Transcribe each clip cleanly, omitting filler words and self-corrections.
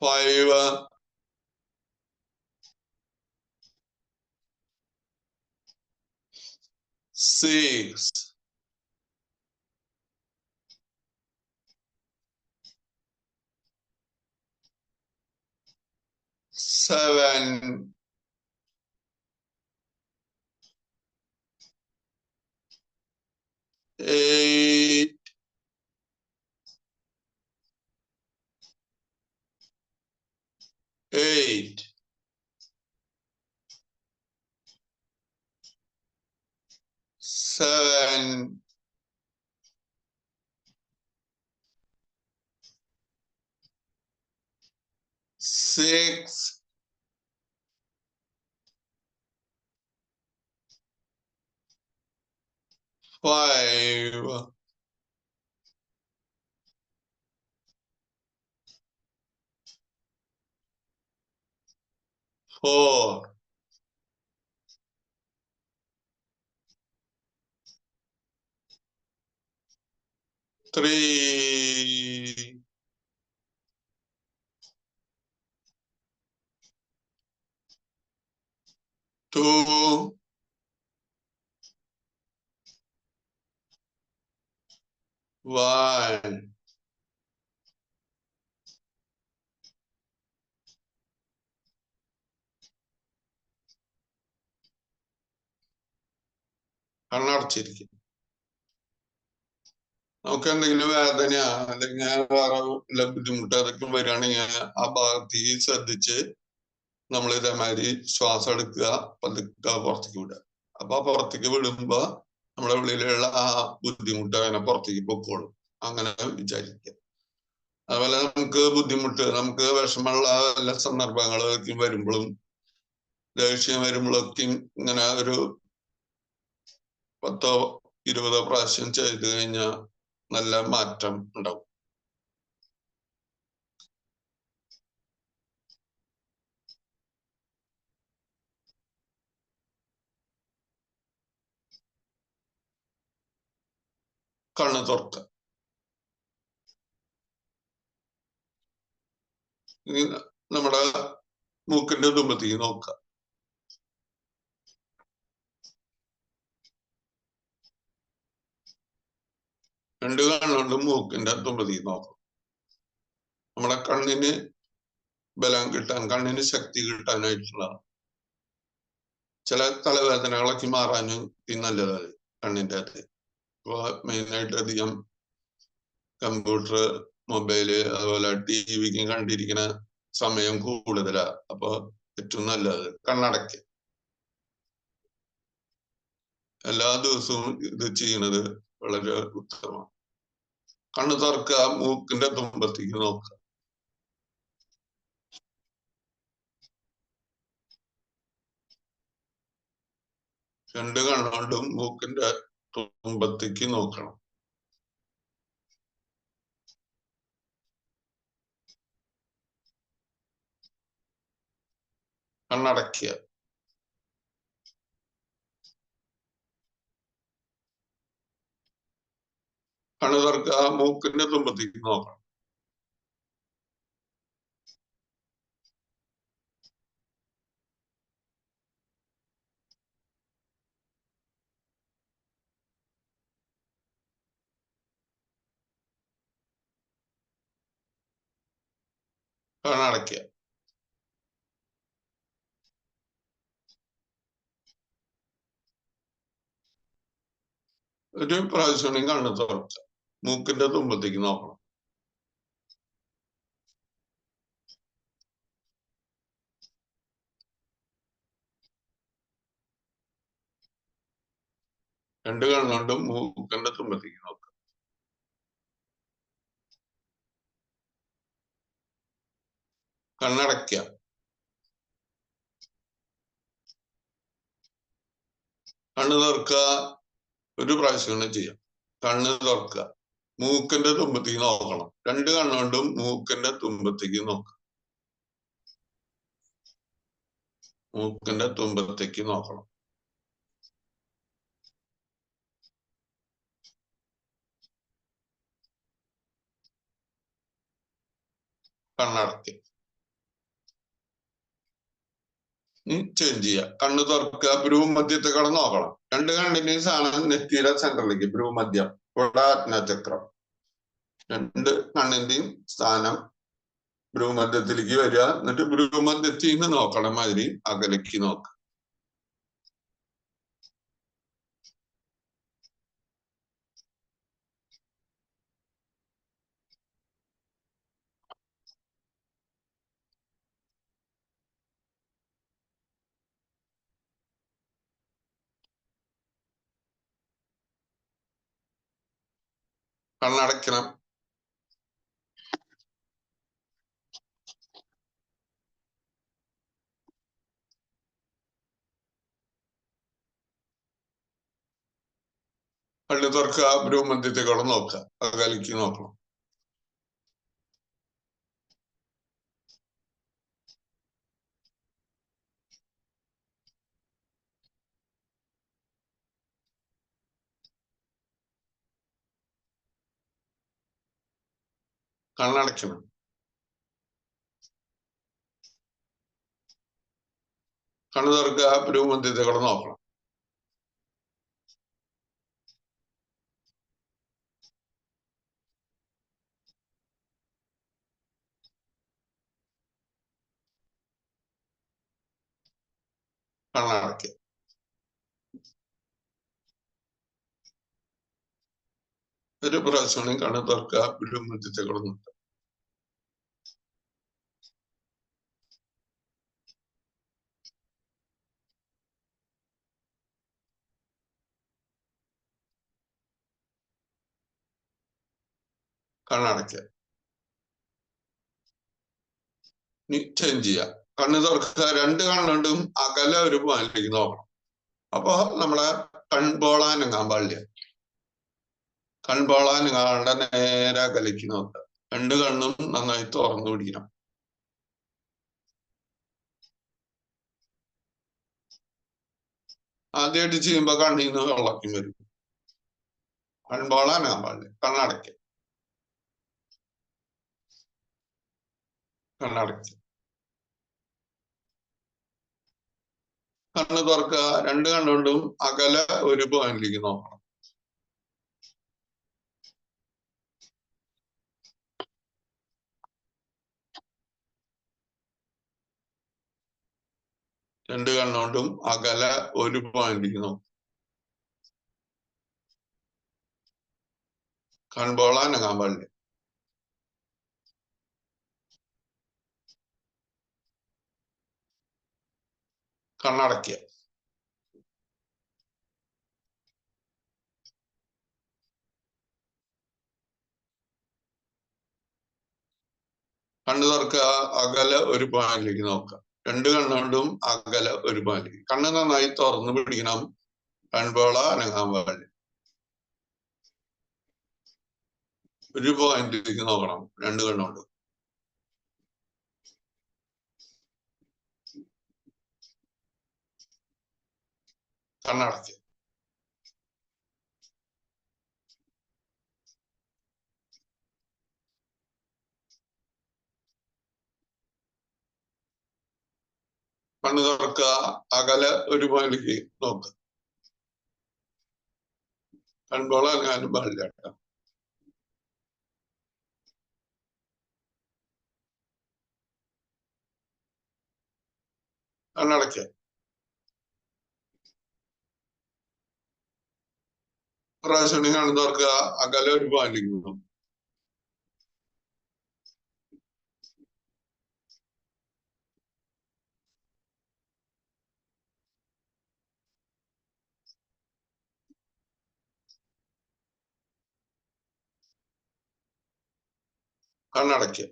5, 6, 7, 8, 8, 7, 6, 5, 4, 3, 2, 1. കണ്ണടച്ചിരിക്കും. നമുക്ക് എന്തെങ്കിലും വേദന അല്ലെങ്കിൽ വേറെ വല്ല ബുദ്ധിമുട്ട് അതൊക്കെ വരികയാണെങ്കിൽ ആ ഭാഗത്തേക്ക് ശ്രദ്ധിച്ച് നമ്മൾ ഇതേമാതിരി ശ്വാസം എടുക്കുക, പതുക്കെ പുറത്തേക്ക് വിടുക. അപ്പൊ ആ പുറത്തേക്ക് വിടുമ്പോ നമ്മുടെ ഉള്ളിലുള്ള ആ ബുദ്ധിമുട്ട് അങ്ങനെ പുറത്തേക്ക് പൊക്കോളും. അങ്ങനെ വിചാരിക്കുക. അതുപോലെ നമുക്ക് വിഷമമുള്ള എല്ലാ സന്ദർഭങ്ങളൊക്കെ വരുമ്പോഴും ദേഷ്യം വരുമ്പോഴൊക്കെ ഇങ്ങനെ ഒരു 10 20 പ്രാവശ്യം ചെയ്ത് കഴിഞ്ഞാൽ നല്ല മാറ്റം ഉണ്ടാവും. കണ്ണ് തുറക്കുക. നമ്മുടെ മൂക്കിന്റെ തുമ്പത്തേക്ക് നോക്കുക. രണ്ട് കണ്ണുകൊണ്ടും മൂക്കിന്റെ തുമ്പത്തേക്ക് നോക്കും. നമ്മുടെ കണ്ണിന് ബലം കിട്ടാൻ, കണ്ണിന് ശക്തി കിട്ടാനായിട്ടുള്ളതാണ്. ചില തലവേദനകളൊക്കെ മാറാനും നല്ലതാണ് കണ്ണിന്റെ അത്. ഇപ്പൊ മെയിനായിട്ട് അധികം കമ്പ്യൂട്ടർ, മൊബൈല്, അതുപോലെ ടിവിക്ക് കണ്ടിരിക്കുന്ന സമയം കൂടുതലാ. അപ്പൊ ഏറ്റവും നല്ലത് കണ്ണടയ്ക്ക്. എല്ലാ ദിവസവും ഇത് ചെയ്യുന്നത് വളരെ ഉത്തമമാണ്. കണ്ണ് തുറക്കുക, മൂക്കിന്റെ തുമ്പത്തേക്ക് നോക്കുക. രണ്ട് കണ്ണുകൊണ്ടും മൂക്കിന്റെ തുമ്പത്തേക്ക് നോക്കണം. കണ്ണടയ്ക്കുക. കണ്ണ് തുറക്കുക, മൂക്കിന്റെ തുമ്പത്തേക്ക് നോക്കണം. കണ്ണടയ്ക്കുക. ഒരു പ്രാവശ്യം കണ്ണ് തുറക്കുക, മൂക്കിന്റെ തുമ്പത്തേക്ക് നോക്കണം. രണ്ട് കണ്ണുകൊണ്ടും മൂക്കിന്റെ തുമ്പത്തേക്ക് നോക്കുക. കണ്ണടയ്ക്കുക. കണ്ണ് തുറക്കുക. ഒരു പ്രാവശ്യം തന്നെ ചെയ്യാം. കണ്ണ് തുറക്കുക, മൂക്കിന്റെ തുമ്പത്തേക്ക് നോക്കണം. രണ്ട് കണ്ണുകൊണ്ടും മൂക്കിന്റെ തുമ്പത്തേക്ക് നോക്കുക. മൂക്കിന്റെ തുമ്പത്തേക്ക് നോക്കണം. കണ്ണടയ്ക്കുക. ചേഞ്ച് ചെയ്യുക. കണ്ണ് തുറക്കുക, ഭ്രൂമധ്യത്തെ കടന്ന് നോക്കണം. രണ്ട് കണ്ടിന്യൂസ് ആണ് നെറ്റിയുടെ സെന്ററിലേക്ക്, ഭ്രൂമധ്യം, ഇവിടെ ആജ്ഞാചക്രം. രണ്ട് കണ്ണിന്റെയും സ്ഥാനം ഭ്രൂമധ്യത്തിലേക്ക് വരിക. എന്നിട്ട് ഭ്രൂമധ്യത്തിൽ നിന്ന് നോക്കണം മാതിരി അകലേക്ക് നോക്കുക. കണ്ണടയ്ക്കണം. കണ്ണ് തുറക്കുക, ഭ്രൂമധ്യത്തെ കടന്ന് നോക്കുക, അകലേക്ക് നോക്കണം. കണ്ണടയ്ക്കണം. കണ്ണ് തുറക്കുക, ഭ്രൂമധ്യത്തെ കടന്ന് നോക്കണം. കണ്ണടയ്ക്കുക. ഒരു പ്രാവശ്യം കണ്ണ് തുറക്കുക, ഭ്രൂമധ്യത്തെ കടന്ന് നോക്കുക. കണ്ണടയ്ക്കുക. ചേഞ്ച് ചെയ്യുക. കണ്ണ് തുറക്കുക, രണ്ട് കണ്ണുകൊണ്ടും അകലെ ഒരു പോയിന്റിലേക്ക് നോക്കണം. അപ്പൊ നമ്മളെ കൺപോളാനങ്ങാൻ പാടില്ല. കൺപോളാനങ്ങാണ്ട് നേരെ അകലേക്ക് നോക്കുക. രണ്ട് കണ്ണും നന്നായി തുറന്നു പിടിക്കണം. ആദ്യമായിട്ട് ചെയ്യുമ്പോ കണ്ണിൽ നിന്ന് വെള്ളക്കും വരും. കൺപോളാനങ്ങാൻ പാടില്ല. കണ്ണടയ്ക്കുക. കണ്ണടയ്ക്കുക. കണ്ണ് തുറക്കുക, രണ്ട് കണ്ണുകൊണ്ടും അകലെ ഒരു പോയിന്റിലേക്ക് നോക്കണം. രണ്ട് കണ്ണുകൊണ്ടും അകലെ ഒരു പോയിന്റിലേക്ക് നോക്കണം. കൺപോളാനങ്ങാൻ പാടില്ല. കണ്ണടയ്ക്കുക. കണ്ണ് തുറക്കുക, അകലെ ഒരു പോയിന്റിലേക്ക് നോക്കുക. രണ്ട് കണ്ണുകൊണ്ടും അകലെ ഒരു പോയിന്റിലേക്ക്. കണ്ണ് നന്നായി തുറന്നു പിടിക്കണം. കൺപോള അനങ്ങാൻ പാടില്ല. ഒരു പോയിന്റിലേക്ക് നോക്കണം രണ്ട് കണ്ണുകൊണ്ടും. കണ്ണടയ്ക്കുക. കണ്ണ് തുറക്കുക, അകലെ ഒരു പോയിന്റിലേക്ക് നോക്കുക. കൺപോള അനങ്ങാനും പാടില്ല. കണ്ണടയ്ക്കുക. പ്രാവശ്യം കണ്ണ് തുറക്കുക, അകലെ ഒരു പോയിന്റിലേക്ക് നോക്കുക. കണ്ണടയ്ക്കുക.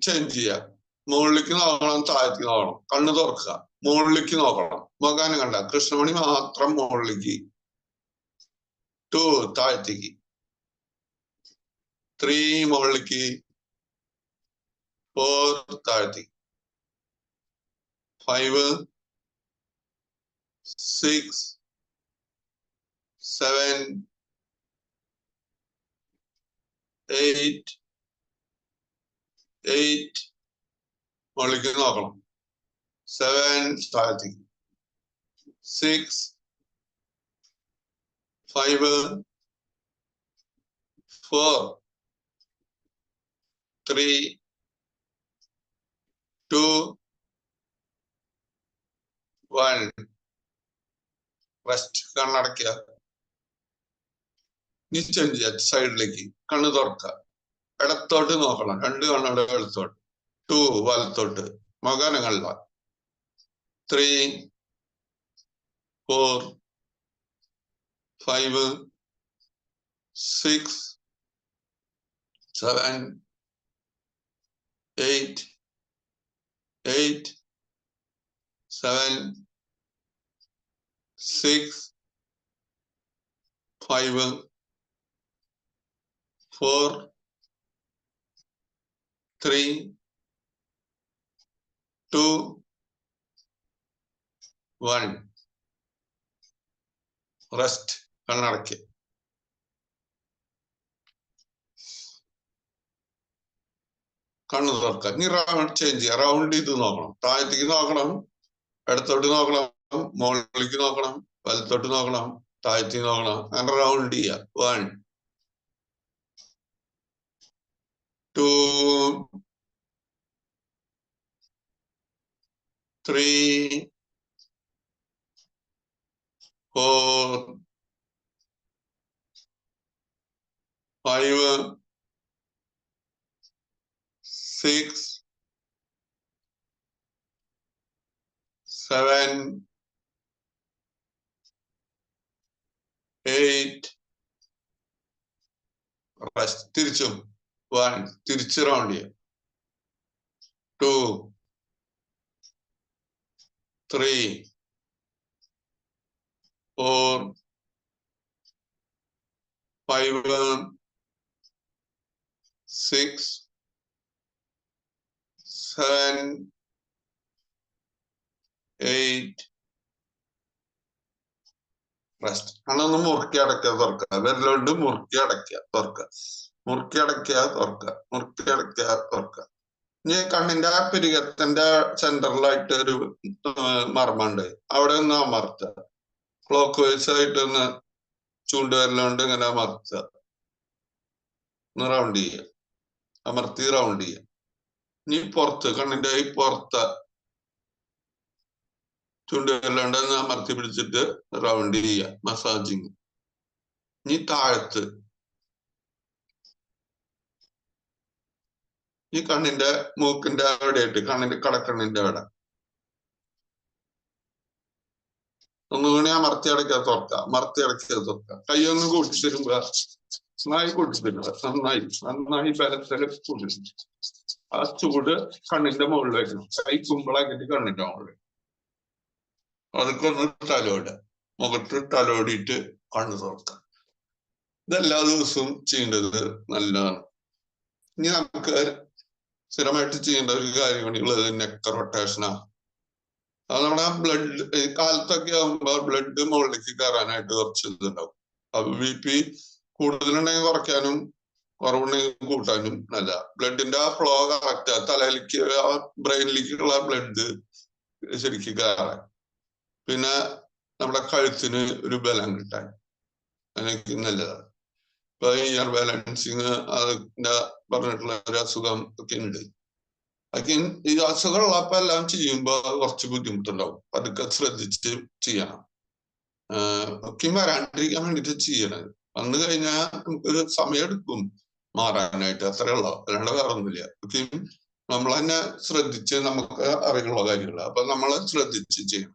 ചേഞ്ച് ചെയ്യുക. മുകളിലേക്ക് നോക്കണം, താഴത്തേക്ക് നോക്കണം. കണ്ണ് തുറക്കുക, മുകളിലേക്ക് നോക്കണം. മുഖാനം കണ്ട കൃഷ്ണമണി മാത്രം മുകളിലേക്ക്. 2 താഴത്തേക്ക്. 3 മുകളിലേക്ക്. 4 താഴത്തേക്ക്. 5 6 7 8 8 മുകളിലേക്ക് നോക്കണം. 7 താഴത്തേക്ക്. 6 5 4 3 2 1 റെസ്റ്റ്. കണ്ണടയ്ക്കുക. നിശ്ചയം ചെയ്യാം. സൈഡിലേക്ക് കണ്ണ് തുറക്കുക. ഇടത്തോട്ട് നോക്കണം. 2 കണ്ണുടെ ഇടത്തോട്ട്. 2 വലത്തോട്ട്. മകനങ്ങളില. 3 4 5 6 7 8 7 6 5 4 3 2 1 റെസ്റ്റ്. കണ്ണടയ്ക്കുക. കണ്ണ് തുറക്കുക. ഇനി റൗണ്ട് ചേഞ്ച് ചെയ്യുക. റൗണ്ട് ചെയ്ത് നോക്കണം. താഴത്തേക്ക് നോക്കണം, ഇടത്തോട്ട് നോക്കണം, മുകളിലേക്ക് നോക്കണം, വലത്തോട്ട് നോക്കണം, താഴത്തേക്ക് നോക്കണം. അങ്ങനെ റൗണ്ട് ചെയ്യുക. 1 2 3 4 5 6 7 8 റെസ്റ്റ്. തിരിച്ചും 1 തിരിച്ച് റൗണ്ട് ചെയ്യാം. 2 3 4 5 6 7 8 റെസ്റ്റ്. കണ്ണൊന്ന് മുറുക്കി അടയ്ക്കുക, തുറക്കുക. വിരലുകൊണ്ട് മുറുക്കി അടയ്ക്കുക, തുറക്കുക. മുറുക്കി അടയ്ക്കുക, തുറക്കുക. മുറുക്കി അടയ്ക്കുക, തുറക്കുക. ഇനി കണ്ണിന്റെ പിരികത്തിന്റെ സെന്ററിലായിട്ട് ഒരു മർമ്മമുണ്ട്. അവിടെ ഒന്ന് അമർത്തുക. ക്ലോക്ക് വൈസ് ആയിട്ട് ഒന്ന് ചൂണ്ടുവിരലുകൊണ്ട് ഇങ്ങനെ അമർത്തുക. ഒന്ന് റൗണ്ട് ചെയ്യുക. അമർത്തി റൗണ്ട് ചെയ്യുക. ഇനി പുറത്ത്, കണ്ണിന്റെ ഈ പുറത്ത് ചൂണ്ടുവിരലുകൊണ്ട് ഒന്ന് അമർത്തി പിടിച്ചിട്ട് റൗണ്ട് ചെയ്യുക. മസാജിങ്. ഇനി താഴത്ത് ഈ കണ്ണിന്റെ മൂക്കിന്റെ അവിടെയായിട്ട്, കണ്ണിന്റെ കടക്കണ്ണിന്റെ അവിടെ ഒന്നുകൂടി അമർത്തി അടയ്ക്കുക, തുറക്കുക. അമർത്തി അടയ്ക്കുക, തുറക്കുക. കൈയൊന്ന് കൂട്ടി തരുമ്പോ നന്നായി കൂട്ടി തരുക. നന്നായി ബലത്തില് കൂട്ടി. ആ ചൂട് കണ്ണിന്റെ മുകളിൽ വയ്ക്കണം. കൈ കുമ്പിളാക്കിയിട്ട് കണ്ണിന്റെ മുകളിൽ അതൊക്കെ ഒന്ന് തലോടുക. മുഖത്ത് തലോടിയിട്ട് കണ്ണ് തുറക്കുക. ഇതെല്ലാ ദിവസവും ചെയ്യേണ്ടത് നല്ലതാണ്. ഇനി നമുക്ക് സ്ഥിരമായിട്ട് ചെയ്യേണ്ട ഒരു കാര്യമാണുള്ളത് നെക്ക് റൊട്ടേഷനാ. അത് നമ്മുടെ ബ്ലഡ് കാലത്തൊക്കെ ആകുമ്പോ ബ്ലഡ് മുകളിലേക്ക് കയറാനായിട്ട് കുറച്ച് ഇതുണ്ടാവും. അപ്പൊ BP കൂടുതലുണ്ടെങ്കിൽ കുറയ്ക്കാനും കുറവുണ്ടെങ്കിൽ കൂട്ടാനും നല്ല. ബ്ലഡിന്റെ ആ ഫ്ലോ കറക്റ്റ്, തലയിലേക്ക് ആ ബ്രെയിനിലേക്കുള്ള ബ്ലഡ് ശരിക്കും കയറാൻ, പിന്നെ നമ്മുടെ കഴുത്തിന് ഒരു ബലം കിട്ടാൻ അതിനൊക്കെ നല്ലതാണ്. ഇപ്പൊ ഇയർ ബാലൻസിങ് അതിന്റെ പറഞ്ഞിട്ടുള്ള ഒരു അസുഖം ഒക്കെ ഉണ്ട്. അതൊക്കെ ഈ അസുഖമുള്ളപ്പോ എല്ലാം ചെയ്യുമ്പോ കുറച്ച് ബുദ്ധിമുട്ടുണ്ടാവും. അതൊക്കെ ശ്രദ്ധിച്ച് ചെയ്യണം. ഒക്കെ വരാണ്ടിരിക്കാൻ വേണ്ടിട്ട് ചെയ്യണത്. വന്നു കഴിഞ്ഞാൽ നമുക്ക് സമയം എടുക്കും മാറാനായിട്ട്, അത്രേ ഉള്ളൂ. അല്ലാണ്ട് വേറെ ഒന്നുമില്ല. ഒക്കെ നമ്മൾ തന്നെ ശ്രദ്ധിച്ച് നമുക്ക് അറിയുള്ള കാര്യങ്ങൾ. അപ്പൊ നമ്മൾ ശ്രദ്ധിച്ച് ചെയ്യണം.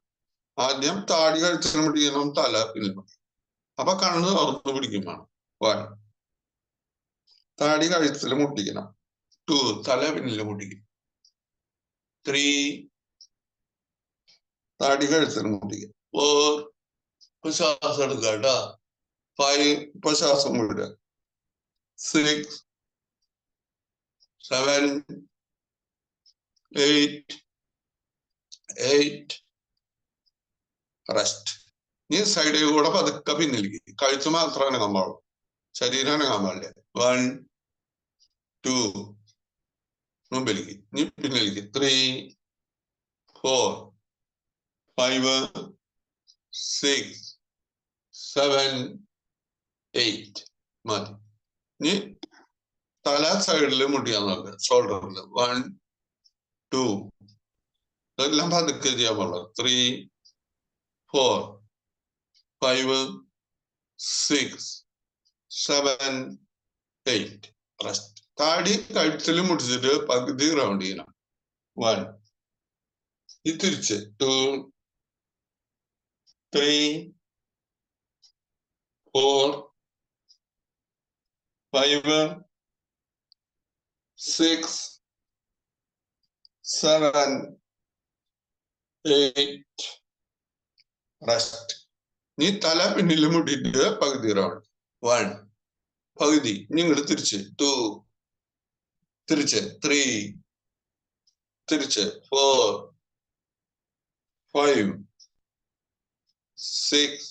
ആദ്യം താടി കഴുത്തിന് പിടിക്കണം, തല പിന്നിൽ പിടിക്കണം. അപ്പൊ കണ്ണ് തുറന്നു പിടിക്കും വേണം. 1 താടി കഴുത്തിൽ മുട്ടിക്കണം. 2 തല പിന്നിൽ മുട്ടിക്കണം. 3 താടി കഴുത്തിൽ മുട്ടിക്കണം. 4 ഇപ്പൊ ശ്വാസം എടുക്കുക കേട്ടാ. 5 ഇപ്പൊ ശ്വാസം വിടുക. 6 7 8 റെസ്റ്റ്. നീ സൈഡിൽ കൂടെ പതുക്കെ പിന്നിലേക്ക്. കഴുത്ത് മാത്രം അനങ്ങാൻ പാടുള്ളൂ, ശരീരം അനങ്ങാൻ പാടില്ല. 1 2 മുമ്പിലേക്ക്. ഇനി പിന്നിലേക്ക് 3 4 5 6 7 8 മതി. ഇനി തല സൈഡിൽ മുട്ടിയാൻ നോക്കുക, ഷോൾഡറിൽ 1 2 ഇതെല്ലാം പതുക്കെ ചെയ്യാൻ പാടുള്ളൂ. 3 4 5 6 7 8 റെസ്റ്റ്. താടി കഴുത്തിൽ മുട്ടിച്ചിട്ട് പകുതി റൗണ്ട് ചെയ്യണം. 1 ഇത് തിരിച്ച് 2 3 4 5 6 7 8 റെസ്റ്റ്. നീ തല പിന്നിൽ മുട്ടിട്ട് പകുതി റൗണ്ട്. 1 പകുതി. നിങ്ങൾ തിരിച്ച് 2 തിരിച്ച് 3 തിരിച്ച് 4 5 6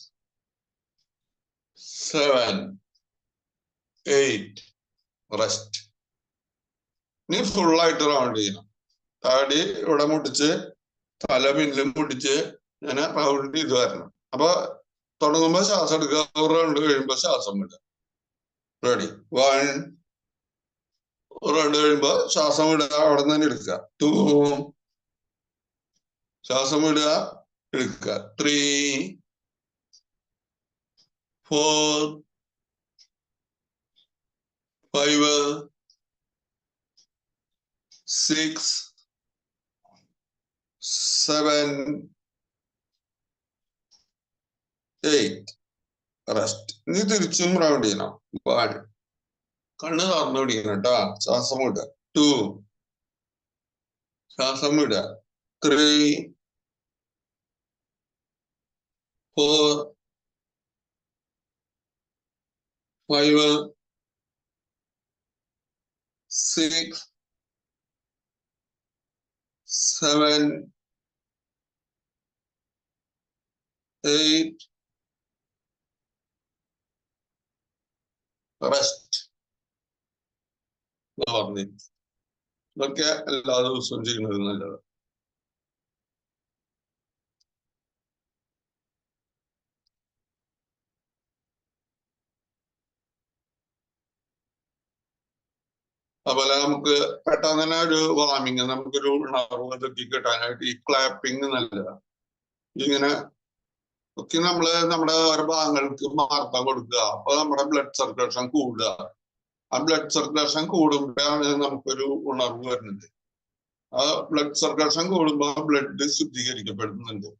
7 8 റെസ്റ്റ്. നീ ഫുള്ളായിട്ട് റൗണ്ട് ചെയ്യണം. താടി ഇവിടെ മുട്ടിച്ച് തല പിന്നിലും മുട്ടിച്ച് ഇങ്ങനെ റൗണ്ട് ചെയ്ത് വരണം. അപ്പൊ തുടങ്ങുമ്പോ ശ്വാസം എടുക്കുക, ഒരു റൗണ്ട് കഴിയുമ്പോ ശ്വാസം വിടുക. റെഡി? 1 റൗണ്ട് കഴിയുമ്പോ ശ്വാസം വിടുക, അവിടെ നിന്ന് തന്നെ എടുക്കുക. 2 ശ്വാസം വിടുക, എടുക്കുക. 3 4 5 6 7 8 റെസ്റ്റ്. നീ തിരിച്ചും റൗണ്ട് ചെയ്യണം. 1 കണ്ണ് തുറന്നു പിടിക്കണം കേട്ടോ. ശ്വാസം വിടുക. 2 ശ്വാസം വിടുക. 3 4 5 6 7 8 റെസ്റ്റ്. ഇതൊക്കെ എല്ലാ ദിവസവും ചെയ്യുന്നത് നല്ലത്. അതുപോലെ നമുക്ക് പെട്ടെന്ന് തന്നെ ഒരു വാമിങ്, നമുക്കൊരു ഉണർവ് ഇതൊക്കെ കിട്ടാനായിട്ട് ഈ ക്ലാപ്പിങ് നല്ലതാണ്. ഇങ്ങനെ ഒക്കെ നമ്മള് നമ്മുടെ ഓരോ ഭാഗങ്ങൾക്ക് മർദ്ദം കൊടുക്കുക. അപ്പൊ നമ്മുടെ ബ്ലഡ് സർക്കുലേഷൻ കൂടുക. ആ ബ്ലഡ് സർക്കുലേഷൻ കൂടുമ്പോഴാണ് നമുക്കൊരു ഉണർവ് വരുന്നത്. ആ ബ്ലഡ് സർക്കുലേഷൻ കൂടുമ്പോൾ ബ്ലഡ് ശുദ്ധീകരിക്കപ്പെടുന്നുണ്ട്.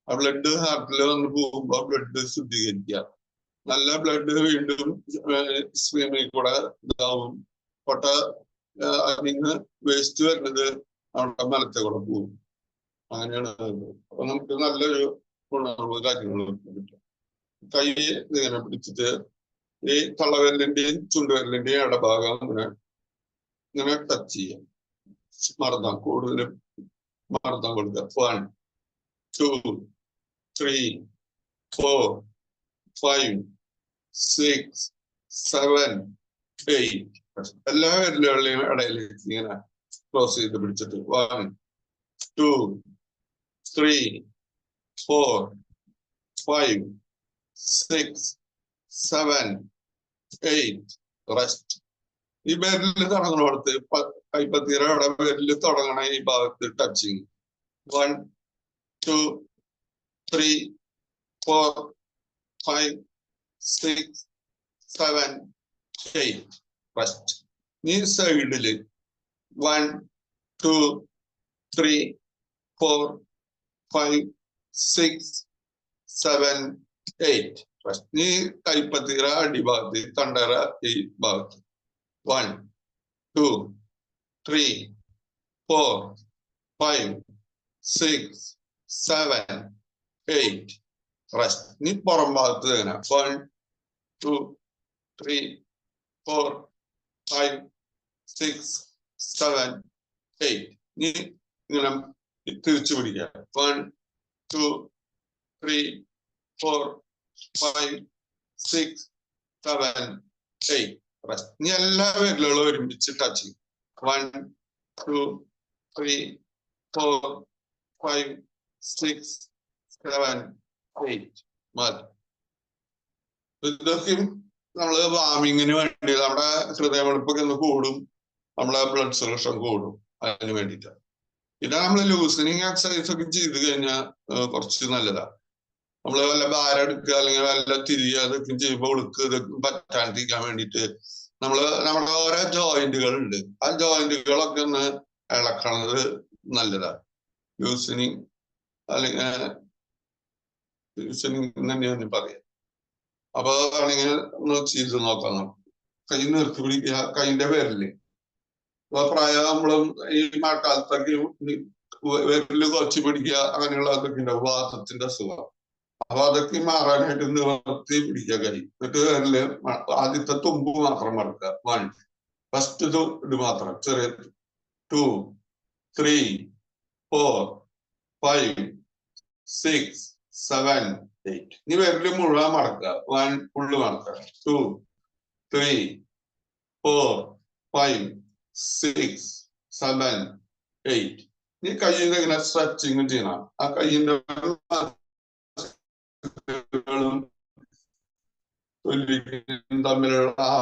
ആ ബ്ലഡ് ഹാർട്ടിൽ വന്ന് പോകുമ്പോൾ ബ്ലഡ് ശുദ്ധീകരിക്കുക. നല്ല ബ്ലഡ് വീണ്ടും സ്ട്രീമിൽ കൂടെ ഇതാവും. പൊട്ട അതിന് വേസ്റ്റ് വരുന്നത് നമ്മുടെ മലത്തെ കൂടെ പോകും. അങ്ങനെയാണ്. അപ്പൊ നമുക്ക് നല്ലൊരു ഉണർവ് കാര്യങ്ങളൊക്കെ കിട്ടും. കൈ ഇങ്ങനെ പിടിച്ചിട്ട് ഈ തള്ളവിരലിന്റെയും ചുണ്ടുവിരലിന്റെയും ഇടഭാഗം ഇങ്ങനെ ടച്ച് ചെയ്യാം. മർദ്ദം കൂടുതലും മർദ്ദം കൊടുക്കുക. 1 2 3 4 5 6 7 8 എല്ലാ വിരലുകളുടെയും ഇടയിലേക്ക് ഇങ്ങനെ ക്ലോസ് ചെയ്ത് പിടിച്ചിട്ട് 1 2 3 4 5 6 7 8 റെസ്റ്റ്. ഈ വിരലിൽ തുടങ്ങണോടത്ത് കൈപ്പത്തിയുടെ അവിടെ വിരലിൽ തുടങ്ങണ ഈ ഭാഗത്ത് ടച്ചിങ്. 1 2 3 4 5 6 7 8 റെസ്റ്റ്. ഈ സൈഡില് 1 2 3 4 5 6 7 8 റെസ്റ്റ്. ഈ കൈപ്പത്തിയുടെ അടിഭാഗത്ത് തണ്ടറ ഈ ഭാഗത്ത് 1 2 3 4 5 6 7 8 റെസ്റ്റ്. നീ പുറം ഭാഗത്ത് തന്നെ 1 2 3 4 5 6 7 8. നീ ഇങ്ങനെ തിരിച്ചു പിടിക്കുക. 1 2 3 4 5 6 7 8 റെസ്റ്റ്. നീ എല്ലാ വിരലുകളും ഒരുമിച്ച് ടച്ച് ചെയ്യും. 1 2, 3, 4, 5, 6, 7, 8 മതി. ഇതൊക്കെയും നമ്മള് വാമിങ്ങിന് വേണ്ടി നമ്മുടെ ഹൃദയമിടിപ്പൊക്കെ ഒന്ന് കൂടും, നമ്മളെ ബ്ലഡ് സർക്കുലേഷൻ കൂടും, അതിന് വേണ്ടിയിട്ടാണ്. പിന്നെ നമ്മൾ ലൂസനിങ് എക്സസൈസ് ഒക്കെ ചെയ്ത് കഴിഞ്ഞാൽ കുറച്ച് നല്ലതാണ്. നമ്മള് വല്ല ഭാരം എടുക്കുക അല്ലെങ്കിൽ വല്ല തിരിയുക അതൊക്കെ ചെയ്യുമ്പോൾ ഒഴുക്ക് ഇതൊക്കെ പറ്റാണ്ടിരിക്കാൻ വേണ്ടിയിട്ട് നമ്മുടെ ഓരോ ജോയിന്റുകൾ ഉണ്ട്, ആ ജോയിന്റുകളൊക്കെ ഒന്ന് ഇളക്കണത് നല്ലതാണ്. ലൂസനിങ് അല്ലെങ്കിൽ ലൂസനിങ് തന്നെയാണ് പറയാം. അപ്പൊ അതാണെങ്കിൽ ഒന്ന് ചെയ്ത് നോക്കാം. നമുക്ക് കൈ നിർത്തി പിടിക്കുക, കൈന്റെ പേരില് പ്രായമുള്ള ഈ മഴക്കാലത്തൊക്കെ വിരല് കുറച്ച് പിടിക്കുക, അങ്ങനെയുള്ള അതൊക്കെ ഉണ്ടാവും, വാതത്തിന്റെ അസുഖം. അപ്പൊ അതൊക്കെ മാറാനായിട്ട് നിവർത്തി പിടിക്കുക കൈ. എന്നിട്ട് വിരല് ആദ്യത്തെ തുമ്പ് മാത്രം മടക്കുക. 1 ഫസ്റ്റ് ഇത് മാത്രം ചെറിയ 2, 3, 4, 5, 6, 7, 8. ഇനി വിരല് മുഴുവൻ മടക്കുക. 1 ഫുള്ള് മടക്കുക. 2, 3, 4, 5, 6, 7, 8. ഈ കയ്യിന്റെ ഇങ്ങനെ സ്ട്രെച്ചിങ് ചെയ്യണം. ആ കയ്യിന്റെ തമ്മിലുള്ള ആ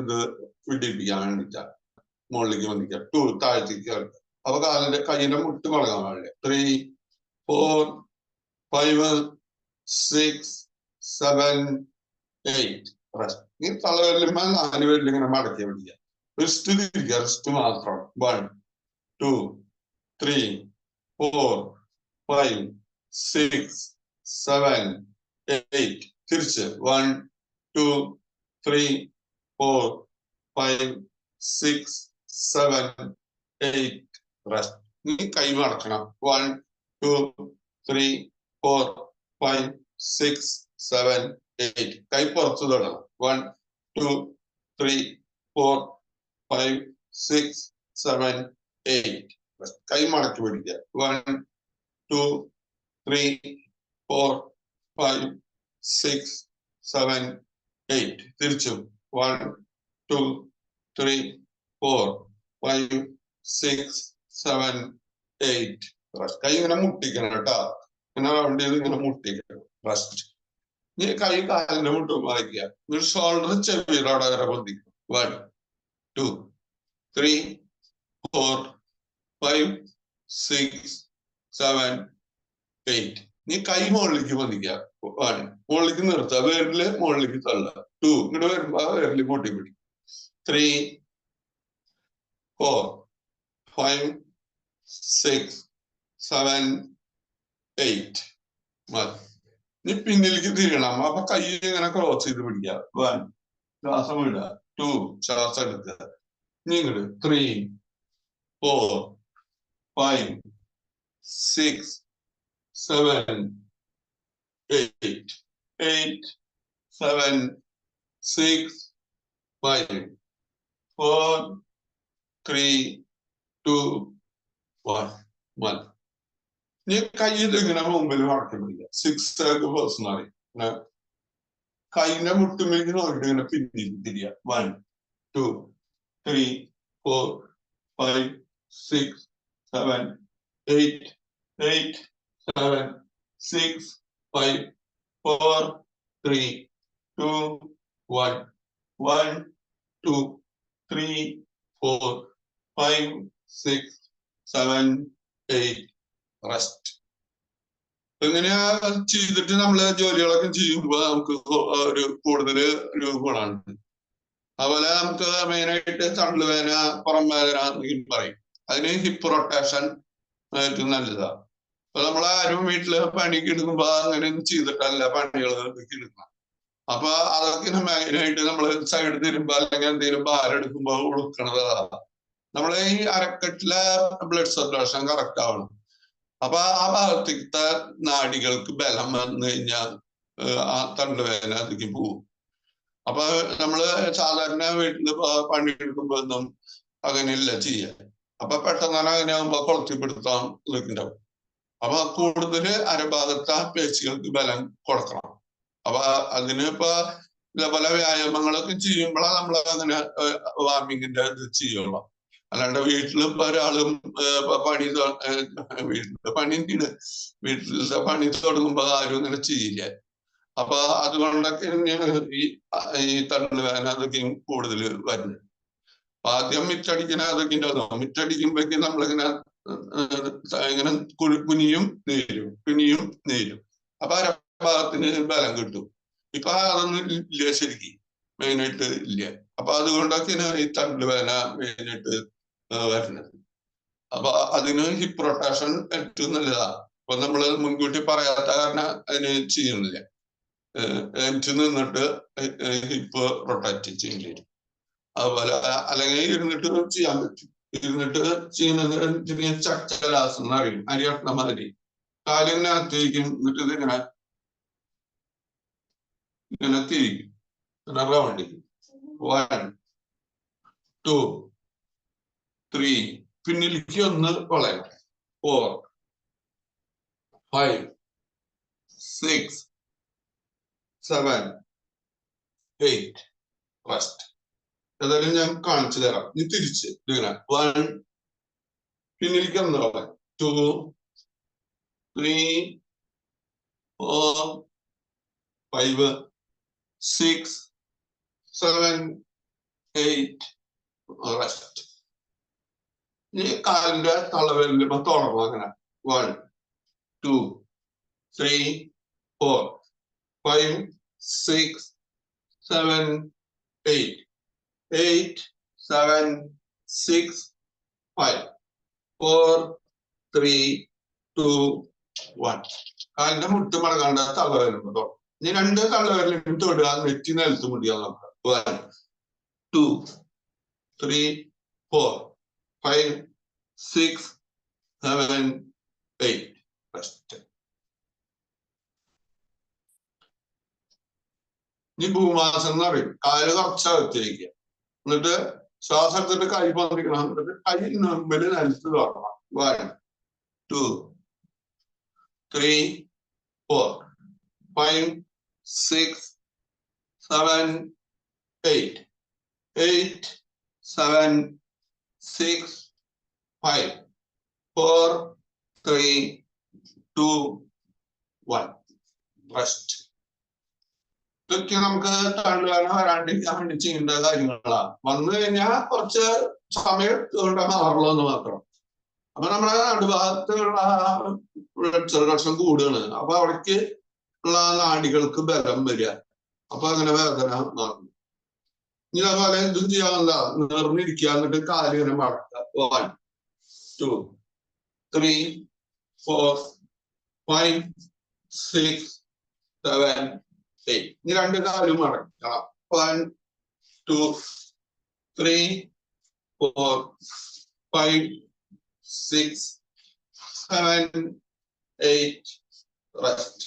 ഇത് പിടിപ്പിക്കാൻ വേണ്ടിട്ടാ മുകളിലേക്ക് വന്നിക്കുക. 2 താഴത്തേക്ക്. അപ്പൊ കാലിന്റെ കയ്യിന്റെ മുട്ട് മടങ്ങാൻ പാടില്ല. 3, 4, 5, 6, 7, 8. ഈ തലവരലുമ്പോൾ 4 പേരിൽ ഇങ്ങനെ മടക്കി പിടിക്കുക. റിസ്റ്റ് തിരിക്കുക, റിസ്റ്റ് മാത്രം. 1, 2, 3, 4, 5, 6, 7, 8. തിരിച്ച് 1, 2, 3, 4, 5, 6, 7, 8. റെസ്റ്റ്. നീ കൈ മടക്കണം. 1, 2, 3, 4, 5, 6, 7, 8. കൈ പുറത്തു തൊടണം. 1, 2, 3, 4, 5, 6, 7, 8. കൈ മടക്കി പിടിക്കുക. 1, 2, 3, 4, 5, 6, 7, 8. തിരിച്ചും 1, 2, 3, 4, 5, 6, 7, 8. കൈ ഇങ്ങനെ മുട്ടിക്കണം കേട്ടോ. ഇങ്ങനെ റൗണ്ട് ചെയ്ത് ഇങ്ങനെ മുട്ടിക്കണം. റെസ്റ്റ്. ഇനി കൈ കാലിന്റെ മുട്ടും വായിക്കുക. ഒരു ഷോൾഡർ ചെവിയുടെ അവിടെ വരെ പൊന്തിക്കും. 1, 2, 3, 4, 5, 6, 7, 8. നീ കൈ മുകളിലേക്ക് പൊന്തിക്കുക. 1, മുകളിലേക്ക് നിർത്തുക, വിരല് മുകളിലേക്ക് തള്ളുക. 2, ഇങ്ങോട്ട് വരുമ്പോ വിരല് കൂട്ടി പിടിക്കും. 3, 4, 5, 6, 7, 8. മതി. നീ പിന്നിലേക്ക് തിരിയണം. അപ്പൊ കൈ ഇങ്ങനെ ക്രോസ് ചെയ്ത് പിടിക്കുക. 1, ശ്വാസം വിടുക. 2, ശ്വാസം എടുക്കുക. നീ ഇങ്ങോട്ട് 3, 4, 5, 6, 7, 8. 8, 7, 6, 5, 4, 3, 2, 1. മതി. നീ കയ്യിൽ ഇങ്ങനെ മുമ്പിൽ മടക്കി പിടിക്കുക. 6 പേഴ്സണായി കൈന്റെ മുട്ടുമേക്ക് നോക്കിട്ട് ഇങ്ങനെ പിന്നിൽ തിരിയുക. 1, 2, 3, 4, 5, 6, 7, 8. 8, 7, 6, 5, 4, 3, 2, 1. 1, 2, 3, 4, 5, 6, 7, 8. റെസ്റ്റ്. ഇങ്ങനെ ചെയ്തിട്ട് നമ്മള് ജോലികളൊക്കെ ചെയ്യുമ്പോൾ നമുക്ക് ഒരു കൂടുതൽ ഗുണമാണ്. അതുപോലെ നമുക്ക് മെയിനായിട്ട് തണ്ടുവേദന, പുറം വേദന എന്നൊക്കെ പറയും. അതിന് ഹിപ്പ് റൊട്ടേഷൻ ഏറ്റവും നല്ലതാണ്. അപ്പൊ നമ്മളാരും വീട്ടില് പണിക്ക് എടുക്കുമ്പോ അങ്ങനെ ചെയ്തിട്ടല്ല പണികൾ എടുക്കണം. അപ്പൊ അതൊക്കെ മെയിനായിട്ട് നമ്മള് സൈഡ് തിരുമ്പോ അല്ലെങ്കിൽ എന്തെങ്കിലും ഭാരം എടുക്കുമ്പോ ഉളുക്കണത്. നമ്മളെ ഈ അരക്കെട്ടിലെ ബ്ലഡ് സർക്കുലേഷൻ കറക്റ്റ് ആവണം. അപ്പൊ ആ ഭാഗത്തേക്കത്തെ നാഡികൾക്ക് ബലം വന്നു കഴിഞ്ഞാൽ ആ തണ്ടുവേദന അതിലേക്ക് പോകും. അപ്പൊ നമ്മള് സാധാരണ വീട്ടില് പണിയെടുക്കുമ്പോ ഒന്നും അങ്ങനെയല്ല ചെയ്യാൻ. അപ്പൊ പെട്ടെന്ന് അങ്ങനെ ആകുമ്പോ കൊളത്തിപ്പിടുത്താൻ ഉണ്ടാവും. അപ്പൊ കൂടുതൽ അരഭാഗത്തെ പേശികൾക്ക് ബലം കൊടുക്കണം. അപ്പൊ അതിന് ഇപ്പൊ ഇതേപോലെ വ്യായാമങ്ങളൊക്കെ ചെയ്യുമ്പോഴാണ് നമ്മൾ അങ്ങനെ വാർമിങ്ങിന്റെ ഇത് ചെയ്യുള്ളൂ. അല്ലാണ്ട് വീട്ടിലിപ്പോ ഒരാളും പണി വീട്ടിലെ പണി വീട്ടിലത്തെ പണി തുടങ്ങുമ്പോ ആരും ഇങ്ങനെ ചെയ്യില്ല. അപ്പൊ അതുകൊണ്ടൊക്കെ ഈ തണ്ടുവേദന അതൊക്കെയും കൂടുതൽ വരുന്നത്. ആദ്യം മിറ്റടിക്കുന്ന അതൊക്കെ ഉണ്ടാവും. മിറ്റടിക്കുമ്പോഴേക്ക് നമ്മളിങ്ങനെ ഇങ്ങനെ കുനിയും നീരും അപ്പൊ അരഭാഗത്തിന് ബലം കിട്ടും. ഇപ്പൊ അതൊന്നും ഇല്ല, ശരിക്കും മെയിനായിട്ട് ഇല്ല. അപ്പൊ അതുകൊണ്ടൊക്കെയാണ് ഈ തണ്ടുവേദന മെയിനായിട്ട് വരുന്നത്. അപ്പൊ അതിന് ഹിപ്പ് റൊട്ടേഷൻ ഏറ്റവും നല്ലതാണ്. അപ്പൊ നമ്മള് മുൻകൂട്ടി പറയാത്ത കാരണം അതിന് ചെയ്യുന്നില്ല. എനിക്ക് നിന്നിട്ട് ഹിപ്പ് റൊട്ടേറ്റ് ചെയ്യേണ്ടി വരും. അതുപോലെ അല്ലെങ്കിൽ ഇരുന്നിട്ട് ചെയ്യാൻ പറ്റും. ഇരുന്നിട്ട് ചെയ്യുന്നത് ചക്കലാസം എന്ന് പറയും, അരിയട്ടണ മാതിരി. കാലിനകത്തേക്കും എന്നിട്ട് ഇതിങ്ങനെ തിരിക്കും, റൗണ്ട്. 1 2 3 പിന്നിലേക്ക് ഒന്ന് വളയണം. 4 5 6 7 8 റെസ്റ്റ്. ഏതായാലും ഞാൻ കാണിച്ചു തരാം. ഇനി തിരിച്ച് ഇങ്ങനെ 1 പിന്നിലേക്ക് ഒന്ന് വളയാം. 2 3 4 5 6 7 8 റെസ്റ്റ്. ഈ കാലിന്റെ തള്ളവിരലിപ്പോ തുടങ്ങും അങ്ങനെ. 1 2 3 4 5 6 7 8 8 7 6 5 4 3 2 1. കാലിന്റെ മുട്ട് മടങ്ങാണ്ട് തള്ളവിരലിപ്പോ തുടങ്ങും. ഇനി 2 തള്ളവിരലും തൊടുക, നെറ്റി നിലത്ത് മുടിയാൻ നോക്കാം. 1 2 3 4 5 6 7 8 റെസ്റ്റ്. ഇനി ഭൂമാസം എന്ന് പറയും. കാല് കുറച്ചകത്ത് വയ്ക്കുക, എന്നിട്ട് ശ്വാസം എടുത്തിട്ട് കൈ പന്തിക്കണം. എന്നിട്ട് കൈ മുമ്പിൽ നിലത്ത് തുടങ്ങണം. 1 2 3 4 5 6 7 8 8 7 6 5 4 3 2 1 റെസ്റ്റ്. ഇതൊക്കെ നമുക്ക് തണ്ടുവേദന വരാണ്ടിരിക്കാൻ വേണ്ടി ചെയ്യേണ്ട കാര്യങ്ങളാണ്. വന്നു കഴിഞ്ഞാൽ കുറച്ച് സമയം കൊണ്ട് മാറുള്ളൂ എന്ന് മാത്രം. അപ്പൊ നമ്മുടെ നടുഭാഗത്തുള്ള ബ്ലഡ് സർക്കുലേഷൻ കൂടുകയാണ്. അപ്പൊ അവിടേക്ക് ഉള്ള നാഡികൾക്ക് ബലം വരിക. അപ്പൊ അങ്ങനെ വേദന മാറും. ഇനി അതുപോലെ എന്തും ചെയ്യാനുള്ള നേർന്നിരിക്കുക, എന്നിട്ട് കാല് ഇങ്ങനെ മടക്കുക. 1 2 3 4 5 6 7 8. ഇനി 2 കാലും മടക്കണം. 1 2 3 4 5 6 7 8 റെസ്റ്റ്.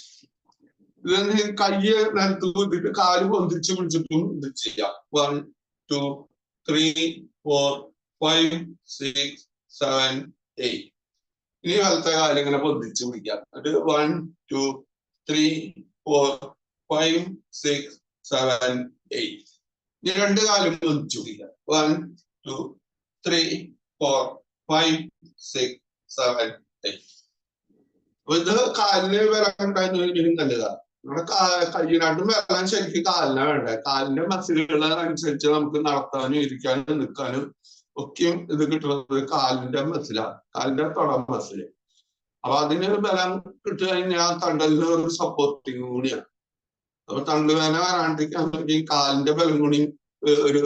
ഇത് കയ്യ് നിലത്ത് കൂട്ടിട്ട് കാല് പൊന്തിച്ച് പിടിച്ചിട്ടും ഇത് ചെയ്യാം. 1 2 3 4 5 6 7 8. ഇനി വലത്തെ കാല് ഇങ്ങനെ പൊന്തിച്ച് പിടിക്കാം. എന്നിട്ട് 1 2 3 4 5 6 7 8. ഇനി 2 കാലും പൊന്തിച്ച് പിടിക്കാം. 1 2 3 4 5 6 7 8. അപ്പൊ ഇത് കാലിന് ബലം ഉണ്ടായിരുന്നെങ്കിലും നല്ലതാണ്. നമ്മുടെ കയ്യിനാട്ടും ബലം ശരിക്കും കാലിനാ വേണ്ടേ. കാലിന്റെ മസിലുകൾ അനുസരിച്ച് നമുക്ക് നടത്താനും ഇരിക്കാനും നിൽക്കാനും ഒക്കെയും ഇത് കിട്ടുന്നത് കാലിന്റെ മസിലാണ്, കാലിന്റെ തൊട മസില്. അപ്പൊ അതിന് ബലം കിട്ടു കഴിഞ്ഞാൽ തണ്ടലിന് ഒരു സപ്പോർട്ടിങ് കൂടിയാണ്. അപ്പൊ തണ്ടുവേദന വരാണ്ടിരിക്കാൻ ഈ കാലിന്റെ ബലം കൂടി ഒരു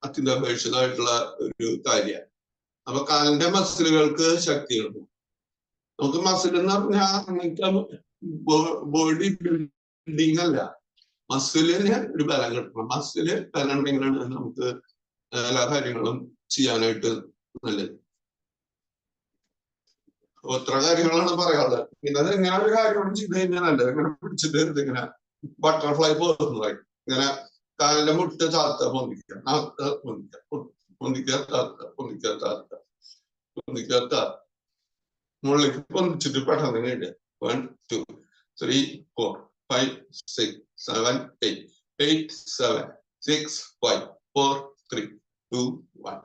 അത്യന്താപേക്ഷിതമായിട്ടുള്ള ഒരു കാര്യമാണ്. അപ്പൊ കാലിന്റെ മസിലുകൾക്ക് ശക്തി കിട്ടും. നമുക്ക് മസിൽ എന്ന് പറഞ്ഞാൽ ബോഡി ബിൽഡിങ് അല്ല, മസിലിന് ഒരു ബലം കിട്ടണം. മസില് ബലം ഉണ്ടെങ്കിലാണ് നമുക്ക് എല്ലാ കാര്യങ്ങളും ചെയ്യാനായിട്ട് നല്ലത്. എത്ര കാര്യങ്ങളാണ് പറയാനുള്ളത്. പിന്നെ അത് ഇങ്ങനെ ഒരു കാര്യം ചെയ്ത് കഴിഞ്ഞാൽ നല്ലത്. ഇങ്ങനെ പിടിച്ചിട്ട് ഇതിങ്ങനെ ബട്ടർഫ്ലൈ പോകുന്നതായി ഇങ്ങനെ കാലിന്റെ മുട്ട് താത്ത പൊന്തിക്കുക, പൊന്തിക്കുക താത്ത, പൊന്തിക്കുക താത്ത, പൊന്തിക്കുക താത്ത, മുകളിലേക്ക് പൊന്തിച്ചിട്ട് പെട്ടെന്ന് ഇടുക. 1 2 3 4 5 6 7 8 8 7 6 5 4 3 2 1.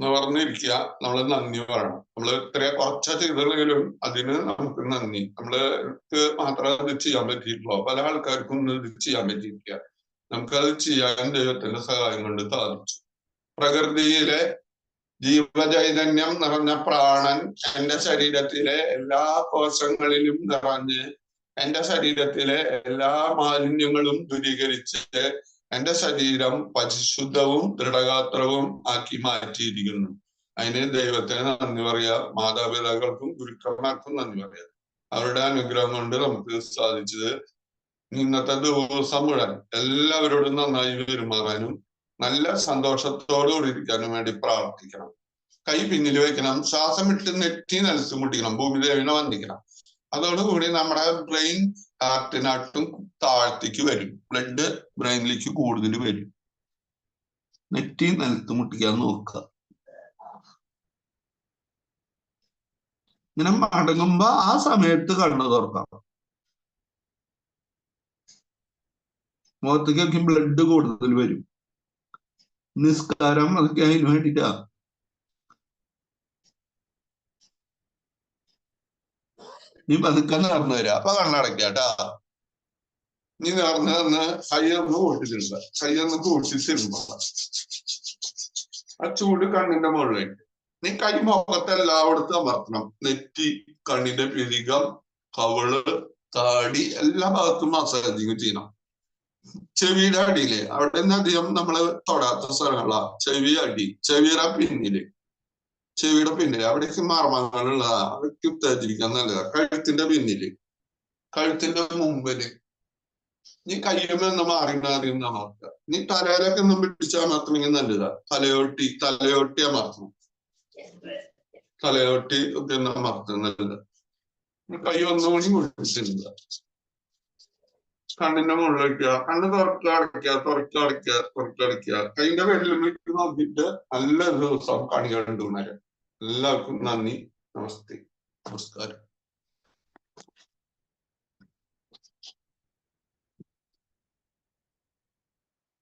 നിവർന്നിരിക്കുക. നമ്മൾ നന്ദി പറയണം. നമ്മൾ ഇത്ര കുറച്ച ചെയ്തെങ്കിലും അതിന് നമുക്ക് നന്ദി. നമ്മൾക്ക് മാത്രമേ അത് ചെയ്യാൻ പറ്റിയിട്ടുള്ളൂ. പല ആൾക്കാർക്കും ഇത് ചെയ്യാൻ പറ്റിയിരിക്കുക. നമുക്കത് ചെയ്യാൻ ദൈവത്തിന്റെ സഹായം കൊണ്ട് സാധിച്ചു. പ്രകൃതിയിലെ ജീവചൈതന്യം നിറഞ്ഞ പ്രാണൻ എന്റെ ശരീരത്തിലെ എല്ലാ കോശങ്ങളിലും നിറഞ്ഞ് എന്റെ ശരീരത്തിലെ എല്ലാ മാലിന്യങ്ങളും ദൂരീകരിച്ച് എന്റെ ശരീരം പരിശുദ്ധവും ദൃഢഗാത്രവും ആക്കി മാറ്റിയിരിക്കുന്നു. അതിന് ദൈവത്തിന് നന്ദി പറയാ. മാതാപിതാക്കൾക്കും ഗുരുക്കന്മാർക്കും നന്ദി പറയാ. അവരുടെ അനുഗ്രഹം കൊണ്ട് നമുക്ക് സാധിച്ചത്. ഇന്നത്തെ ദിവസം മുഴുവൻ എല്ലാവരോടും നന്നായി പെരുമാറാനും നല്ല സന്തോഷത്തോടു കൂടി ഇരിക്കാനും വേണ്ടി പ്രാർത്ഥിക്കണം. കൈ പിന്നിൽ വെക്കണം. ശ്വാസം വിട്ട് നെറ്റി നിലത്ത് മുട്ടിക്കണം. ഭൂമിദേവിനെ വന്ദിക്കണം. അതോടുകൂടി നമ്മുടെ ബ്രെയിൻ ഹാർട്ടിനട്ടും താഴ്ത്തേക്ക് വരും. ബ്ലഡ് ബ്രെയിനിലേക്ക് കൂടുതൽ വരും. നെറ്റി നിലത്ത് മുട്ടിക്കാൻ നോക്കുക. ഇങ്ങനെ മടങ്ങുമ്പോ ആ സമയത്ത് കണ്ണു തുറക്കാം. മുഖത്തേക്ക് ബ്ലഡ് കൂടുതൽ വരും. നിസ്കാരം അതൊക്കെ അതിന് വേണ്ടിട്ടാ. നീ പതുക്കെ നടന്നു വരാ. അപ്പൊ കണ്ണടക്കാട്ടാ. നീ നടന്നു തന്ന് കയ്യൊന്ന് കൂട്ടിത്തിരുമ്പ. കയ്യൊന്ന് കൂട്ടിത്തിരുമ്പ ആ ചൂട് കണ്ണിന്റെ മുകളിലേക്ക്. നീ കൈ മുഖത്ത് എല്ലായിടത്തും അമർത്തണം. നെറ്റി, കണ്ണിന്റെ പിരികം, കവള്, താടി എല്ലാ ഭാഗത്തും മസാജിങ് ചെയ്യണം. ചെവിയുടെ അടിയില് അവിടെ നിന്ന് അധികം നമ്മള് തൊടാത്ത സ്ഥലങ്ങളാ. ചെവി അടി, ചെവിയുടെ പിന്നില്, ചെവിയുടെ പിന്നില് അവിടേക്ക് മർമ്മങ്ങളുള്ളതാ. അതൊക്കെ ഉത്തേജിപ്പിക്കാൻ നല്ലതാ. കഴുത്തിന്റെ പിന്നില്, കഴുത്തിന്റെ മുമ്പില്. നീ കയ്യുമെന്ന് മാറി അമർത്തുക. നീ തലയിലൊക്കെ ഒന്നും പിടിച്ചാൽ അമർത്തണമെങ്കിൽ നല്ലതാ. തലയോട്ടി അമർത്തണം. തലയോട്ടി ഒക്കെ ഒന്ന് അമർത്തുന്നത് നല്ലതാ. കൈ ഒന്നുകൂടി കുടിച്ചിരുന്ന കണ്ണിന്റെ മുകളിലേക്ക്. കണ്ണ് തുറക്കുക. കൈന്റെ വെള്ളിലേക്ക് നോക്കിയിട്ട് നല്ല ദിവസം കണി കണ്ടുകൊണ്ടേ. എല്ലാവർക്കും നന്ദി. നമസ്തേ. നമസ്കാരം.